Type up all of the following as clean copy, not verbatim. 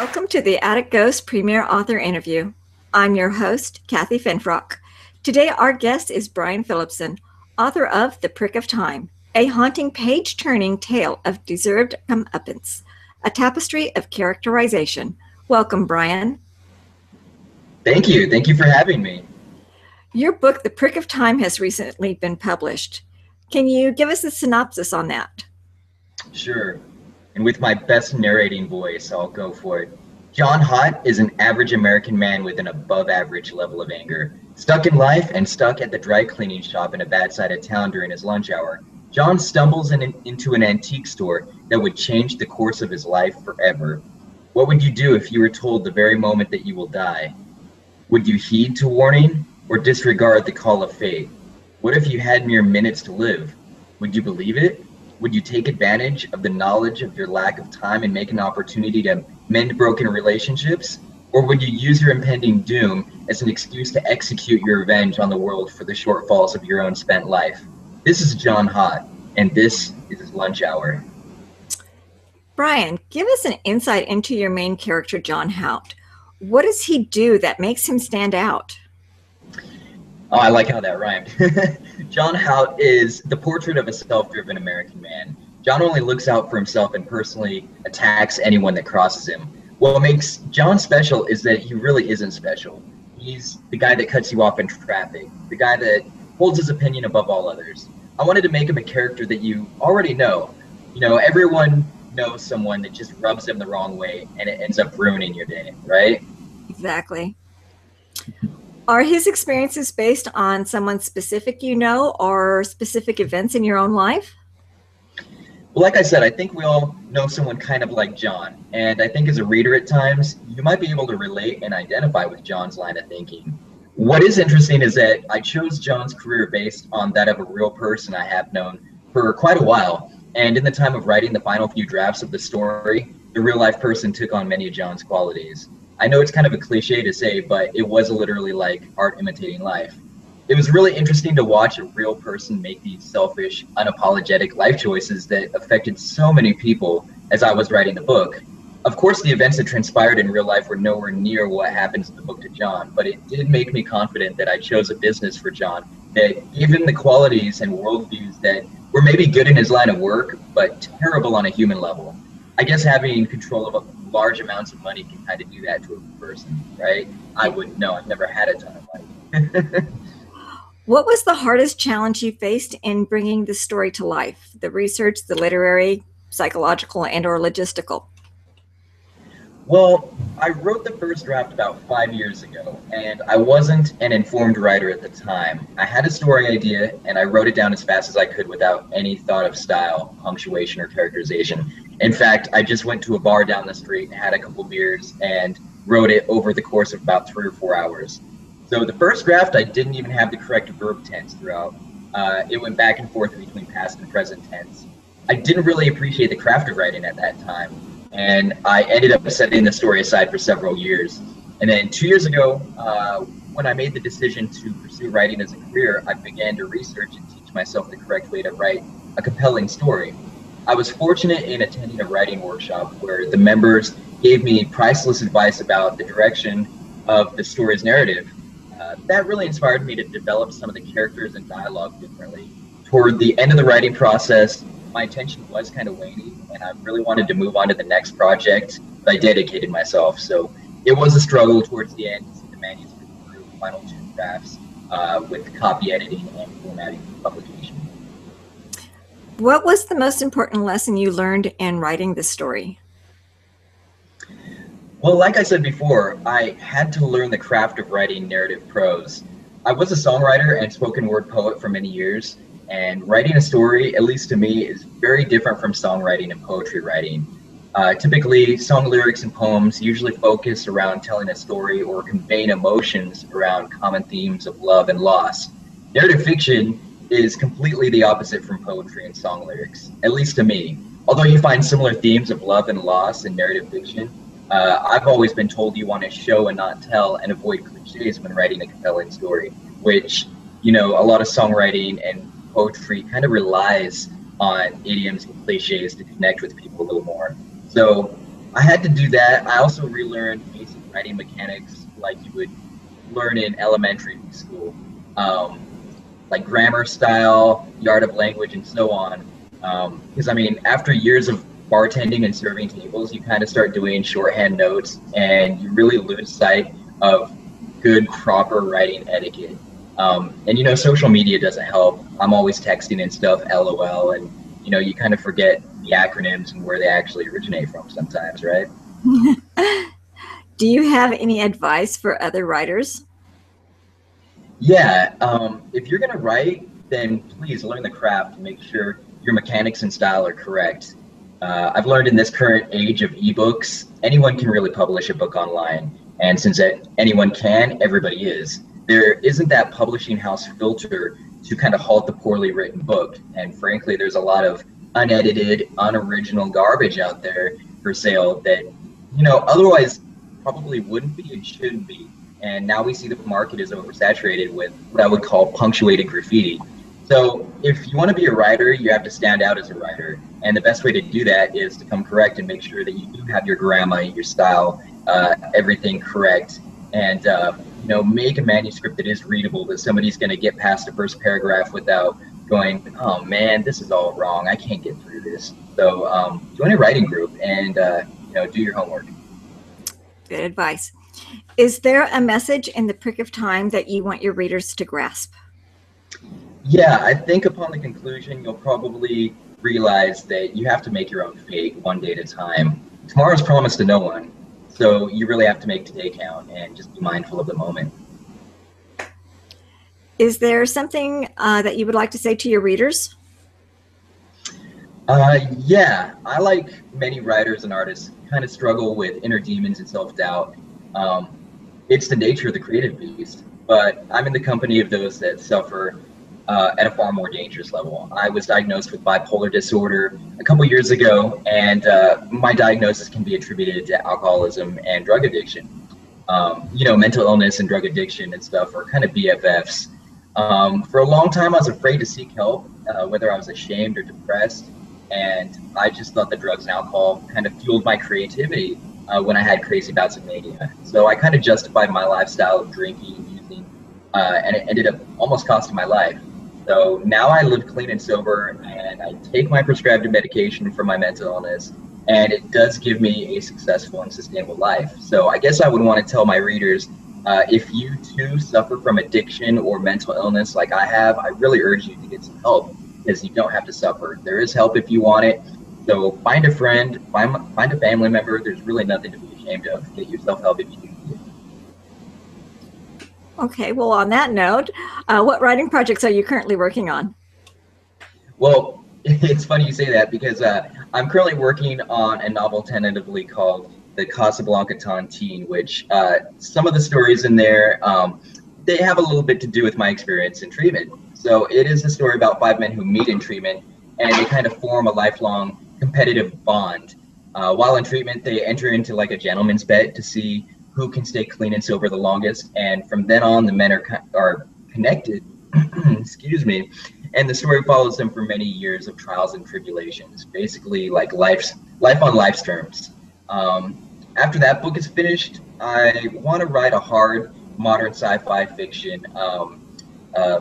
Welcome to the Attic Ghost Premier Author Interview. I'm your host, Kathy Finfrock. Today, our guest is Brian Phillipson, author of The Prick of Time, a haunting page-turning tale of deserved comeuppance, a tapestry of characterization. Welcome, Brian. Thank you. Thank you for having me. Your book, The Prick of Time, has recently been published. Can you give us a synopsis on that? Sure. And with my best narrating voice, I'll go for it. John Hott is an average American man with an above-average level of anger. Stuck in life and stuck at the dry cleaning shop in a bad side of town during his lunch hour, John stumbles into an antique store that would change the course of his life forever. What would you do if you were told the very moment that you will die? Would you heed to warning or disregard the call of fate? What if you had mere minutes to live? Would you believe it? Would you take advantage of the knowledge of your lack of time and make an opportunity to mend broken relationships? Or would you use your impending doom as an excuse to execute your revenge on the world for the shortfalls of your own spent life? This is John Hott, and this is his lunch hour. Brian, give us an insight into your main character, John Hott. What does he do that makes him stand out? Oh, I like how that rhymed. John Hott is the portrait of a self-driven American man. John only looks out for himself and personally attacks anyone that crosses him. What makes John special is that he really isn't special. He's the guy that cuts you off in traffic, the guy that holds his opinion above all others. I wanted to make him a character that you already know. You know, everyone knows someone that just rubs them the wrong way and it ends up ruining your day, right? Exactly. Are his experiences based on someone specific you know or specific events in your own life? Well, like I said, I think we all know someone kind of like John. And I think as a reader at times, you might be able to relate and identify with John's line of thinking. What is interesting is that I chose John's career based on that of a real person I have known for quite a while. And in the time of writing the final few drafts of the story, the real life person took on many of John's qualities. I know it's kind of a cliche to say, but it was literally like art imitating life. It was really interesting to watch a real person make these selfish, unapologetic life choices that affected so many people as I was writing the book. Of course, the events that transpired in real life were nowhere near what happens in the book to John, but it did make me confident that I chose a business for John that gave him the qualities and worldviews that were maybe good in his line of work, but terrible on a human level. I guess having control of large amounts of money can kind of do that to a person, right? I wouldn't know. I've never had a ton of money. What was the hardest challenge you faced in bringing the story to life? The research, the literary, psychological, and/or logistical? Well, I wrote the first draft about 5 years ago, and I wasn't an informed writer at the time. I had a story idea, and I wrote it down as fast as I could without any thought of style, punctuation, or characterization. In fact, I just went to a bar down the street, had a couple beers, and wrote it over the course of about 3 or 4 hours. So the first draft, I didn't even have the correct verb tense throughout. It went back and forth between past and present tense. I didn't really appreciate the craft of writing at that time, and I ended up setting the story aside for several years. And then 2 years ago, when I made the decision to pursue writing as a career, I began to research and teach myself the correct way to write a compelling story. I was fortunate in attending a writing workshop where the members gave me priceless advice about the direction of the story's narrative. That really inspired me to develop some of the characters and dialogue differently. Toward the end of the writing process, my attention was kind of waning, and I really wanted to move on to the next project that I dedicated myself. So it was a struggle towards the end to see the manuscript through the final 2 drafts with copy editing and formatting for publication. What was the most important lesson you learned in writing this story? Well, like I said before, I had to learn the craft of writing narrative prose. I was a songwriter and spoken word poet for many years, and writing a story, at least to me, is very different from songwriting and poetry writing. Typically, song lyrics and poems usually focus around telling a story or conveying emotions around common themes of love and loss. Narrative fiction is completely the opposite from poetry and song lyrics, at least to me. Although you find similar themes of love and loss in narrative fiction, I've always been told you want to show and not tell and avoid cliches when writing a compelling story, which, you know, a lot of songwriting and poetry kind of relies on idioms and cliches to connect with people a little more. So I had to do that. I also relearned basic writing mechanics like you would learn in elementary school, um, like grammar style, the art of language, and so on. Because I mean, after years of bartending and serving tables, you kind of start doing shorthand notes, and you really lose sight of good, proper writing etiquette. And you know, social media doesn't help. I'm always texting and stuff, LOL, and you know, you kind of forget the acronyms and where they actually originate from sometimes, right? Do you have any advice for other writers? Yeah, if you're gonna write, then please learn the craft and make sure your mechanics and style are correct. I've learned in this current age of ebooks, anyone can really publish a book online, and since anyone can, everybody is. There isn't that publishing house filter to kind of halt the poorly written book, and frankly, there's a lot of unedited, unoriginal garbage out there for sale that you know otherwise probably wouldn't be and shouldn't be. And now we see the market is oversaturated with what I would call punctuated graffiti. So if you want to be a writer, you have to stand out as a writer. And the best way to do that is to come correct and make sure that you do have your grammar, your style, everything correct. And, you know, make a manuscript that is readable, that somebody's going to get past the first paragraph without going, oh man, this is all wrong. I can't get through this. So join a writing group and, you know, do your homework. Good advice. Is there a message in The Prick of Time that you want your readers to grasp? Yeah, I think upon the conclusion, you'll probably realize that you have to make your own fate one day at a time. Tomorrow's promised to no one, so you really have to make today count and just be mindful of the moment. Is there something that you would like to say to your readers? Yeah, I, like many writers and artists, kind of struggle with inner demons and self-doubt. It's the nature of the creative beast, but I'm in the company of those that suffer at a far more dangerous level. I was diagnosed with bipolar disorder a couple years ago, and my diagnosis can be attributed to alcoholism and drug addiction. You know, mental illness and drug addiction and stuff are kind of BFFs. For a long time, I was afraid to seek help, whether I was ashamed or depressed, and I just thought that drugs and alcohol kind of fueled my creativity when I had crazy bouts of mania. So I kind of justified my lifestyle of drinking, using, and it ended up almost costing my life. So now I live clean and sober, and I take my prescribed medication for my mental illness, and it does give me a successful and sustainable life. So I guess I would want to tell my readers, if you too suffer from addiction or mental illness like I have, I really urge you to get some help, because you don't have to suffer. There is help if you want it. So find a friend, find a family member. There's really nothing to be ashamed of. Get yourself help if you need it. Okay, well, on that note, what writing projects are you currently working on? Well, it's funny you say that, because I'm currently working on a novel tentatively called The Casablanca Tontine, which some of the stories in there, they have a little bit to do with my experience in treatment. So it is a story about 5 men who meet in treatment, and they kind of form a lifelong competitive bond. While in treatment, they enter into like a gentleman's bet to see who can stay clean and sober the longest. And from then on, the men are connected, excuse me, and the story follows them for many years of trials and tribulations, basically like life on life's terms. After that book is finished, I want to write a hard, modern sci-fi fiction.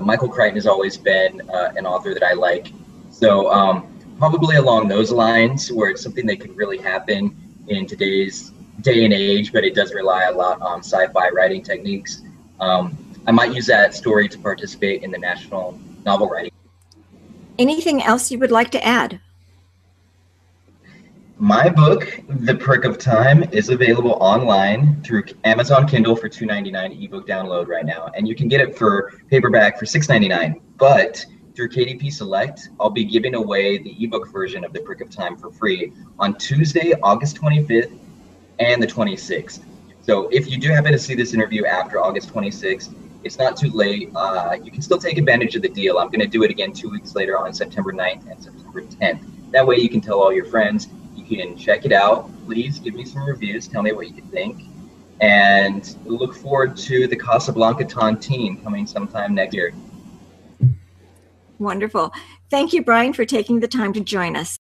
Michael Crichton has always been an author that I like. So probably along those lines, where it's something that could really happen in today's day and age, but it does rely a lot on sci-fi writing techniques. I might use that story to participate in the National Novel Writing. Anything else you would like to add? My book, The Prick of Time, is available online through Amazon Kindle for $2.99 ebook download right now, and you can get it for paperback for $6.99. But through KDP Select, I'll be giving away the ebook version of The Prick of Time for free on Tuesday, August 25th and the 26th. So if you do happen to see this interview after August 26th, it's not too late. You can still take advantage of the deal. I'm going to do it again 2 weeks later on September 9th and September 10th. That way you can tell all your friends. You can check it out. Please give me some reviews. Tell me what you think. And look forward to the Casablanca Tontine coming sometime next year. Wonderful. Thank you, Brian, for taking the time to join us.